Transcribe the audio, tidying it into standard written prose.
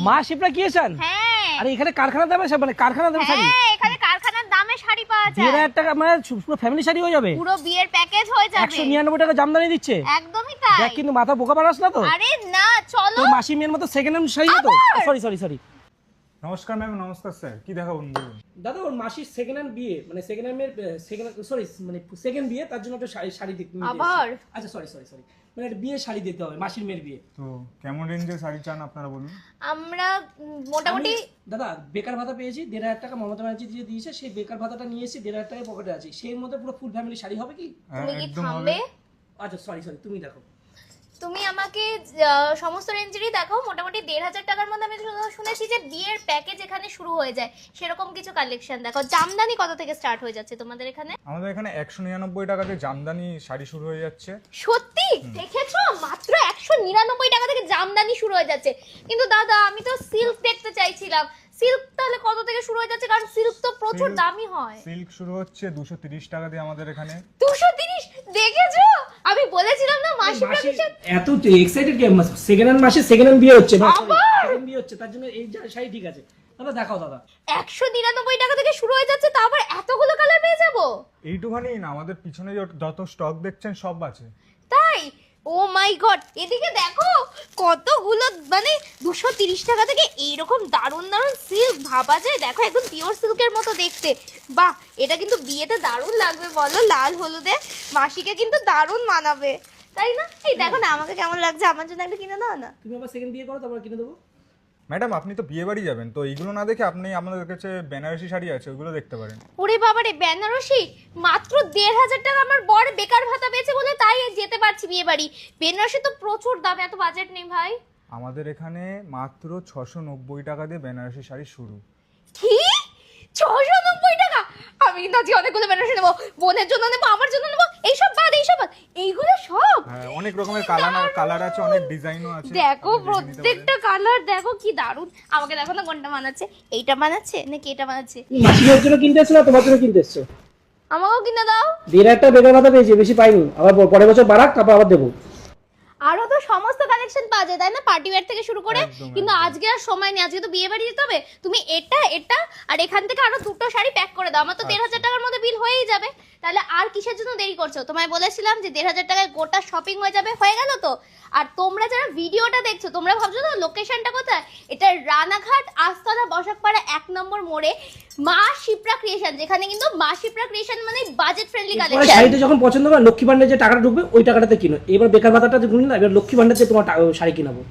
মা শিপ্রা ক্রিয়েশন। হ্যাঁ আরে এখানে কারখানার দামে মানে কারখানার দামে শাড়ি। হ্যাঁ এখানে কারখানার দামে শাড়ি পাওয়া যায়। 1000 টাকা মানে পুরো ফ্যামিলি শাড়ি হয়ে যাবে। পুরো বিয়ের প্যাকেজ হয়ে যাবে। 199 টাকা জামদানি দিচ্ছে। একদমই তাই। দেখ কিন্তু মাথা বোকা বানাস না তো। আরে না চলো। তোর মাসি মেয়ের মতো সেকেন্ড হ্যান্ড শাড়ি তো। সরি নমস্কার ম্যাম, নমস্কার স্যার, কি দেখাবো বলুন। দাদা ওর মাসির সেকেন্ড হ্যান্ড বিয়ে মানে সেকেন্ড হ্যান্ড মানে সেকেন্ড বিয়ে, তার জন্য একটা শাড়ি দেখতে নিয়ে আবার? এসেছি। আচ্ছা সরি মানে একটা বিয়ে শাড়ি দিতে হবে, মাসির মেয়ের বিয়ে। তো কেমন রেঞ্জের শাড়ি চান আপনারা বলুন। আমরা মোটামুটি দাদা বেকার ভাতা পেয়েছি 1,500 টাকা, মমতা ব্যানার্জি দিয়ে দিয়েছে, সেই বেকার ভাতাটা নিয়ে এসে 1,500 টাকা পকেটে আছে, সেই মধ্যে পুরো ফুল ফ্যামিলি শাড়ি হবে কি? তুমি কি একদম থামবে? আচ্ছা সরি তুমি দেখো। তুমি আমাকে সমস্ত রেঞ্জেরই দেখো। মোটামুটি 1,500 টাকার মধ্যে আমি শুনেছি যে বিয়ের প্যাকেজ এখানে শুরু হয়ে যায়, সেরকম কিছু কালেকশন দেখো। জামদানি কত থেকে স্টার্ট হয়ে যাচ্ছে তোমাদের এখানে? আমাদের এখানে 199 টাকাতে জামদানি শাড়ি শুরু হয়ে যাচ্ছে। সত্যি দেখেছো? মাত্র 199 টাকা থেকে জামদানি শুরু হয়ে যাচ্ছে। কিন্তু দাদা আমি তো সিল্ক দেখতে চাইছিলাম। সিল্ক তাহলে কত থেকে শুরু হয়ে যাচ্ছে? কারণ সিল্ক তো প্রচুর দামি হয়। সিল্ক শুরু হচ্ছে 230 টাকা দিয়ে আমাদের এখানে। 230? দেখেছো? আমি বলেছিলাম না মাসি প্রতিশত। এত এক্সাইটেড কি? সেকেন্ড হ্যান্ড মাসির সেকেন্ড হ্যান্ড বিয়ে হচ্ছে না, আবার? সেকেন্ড বিয়ে হচ্ছে, তার জন্য এই শাড়ি ঠিক আছে। দাদা দেখাও দাদা। 199 টাকা থেকে শুরু হয়ে যাচ্ছে, তা আবার এতগুলো কালার পেয়ে যাবো? এইটুখানি না, আমাদের পিছনে যত স্টক দেখছেন সব আছে। তাই? ও মাই গড, এদিকে দেখো কতগুলো, মানে 230 টাকা থেকে এইরকম দারুণ দারুণ সিল্ক ভাবা যায়। দেখো একদম পিওর সিল্কের মতো দেখতে। বাহ, এটা কিন্তু বিয়েতে দারুণ লাগবে বলো, লাল হলুদে মাসিকে কিন্তু দারুণ মানাবে, তাই না? এই দেখো না আমাকে কেমন লাগছে, আমার জন্য একটা কিনে দাও না। তুমি আবার সেকেন্ড বিয়ে করো, তারপর কিনে দেবো। ম্যাডাম আপনি তো বিয়ে বাড়ি যাবেন, তো এইগুলো না দেখে আপনি আমাদের কাছে বেনারসি শাড়ি আছে, ওগুলো দেখতে পারেন। ওরে বাবারে, বেনারসি! মাত্র 1,500 টাকা আমার বর বেকার ভাতা পেয়েছে বলে তাই যেতে পারছি বিয়ে বাড়ি। বেনারসি তো প্রচুর দাম, এত বাজেট নেই ভাই। আমাদের এখানে মাত্র 690 টাকা দিয়ে বেনারসি শাড়ি শুরু। কি? 690 টাকা? আমি কিন্তু আজকে অনেকগুলো বেনারসি নেবো, বোনের জন্য নেবো, আমার জন্য নেবো। এইসব বাদ এইগুলো সব। হ্যাঁ, অনেক রকমের কালার আছে, অনেক ডিজাইনও আছে। দেখো আপনি দেখে নিতে প্রত্যেকটা কালার দেখো কি দারুণ। আমাকে দেখো না কোনটা মানাচ্ছে, এইটা মানাচ্ছে নাকি এটা মানাচ্ছে। মাসির জন্য কিনতে এসছো না তোমার জন্য কিনতে এসছো? আমাকেও কিনে দাও। 1,500 টাকা বেকার ভাতা পেয়েছি, বেশি পাইনি, আবার পরের বছর বাড়াক, তারপর আবার দেবো। আরো তো সমস্ত কালেকশন পাওয়া যায় তাই না, পার্টি ওয়্যার থেকে শুরু করে। একদম, কিন্তু একদম। আজকে আর সময় নেই, আজকে তো বিয়ে বাড়ি যেতে হবে। তুমি এটা আর এখান থেকে আরো দুটো শাড়ি প্যাক করে দাও, আমার তো 1,500 টাকার মধ্যে বিল হয়েই যাবে। তাহলে আর কিসের জন্য দেরি করছো? তোমায় বলেছিলাম যে 1,500 টাকায় গোটা শপিং হয়ে যাবে, হয়ে গেল তো। আর তোমরা যারা ভিডিওটা দেখছো, তোমরা ভাবছো না লোকেশনটা কোথায়? এটা রানাঘাট আস্তলা বসাকপাড়া 1 নম্বর মোড়ে মা শিপ্রা ক্রিয়েশন, যেখানে কিন্তু মা শিপ্রা ক্রিয়েশন মানে বাজেট ফ্রেন্ডলি পরে কালেকশন। শাড়িটা যখন পছন্দ হবে লক্ষ্মী ভান্ডারে যে টাকাটা ঢুকবে ওই টাকাটাতে কিনো। এবার বেকার ভাতাটা গুনি না, এবার লক্ষ্মী ভান্ডার দিয়ে তোমার শাড়ি কিনাবো।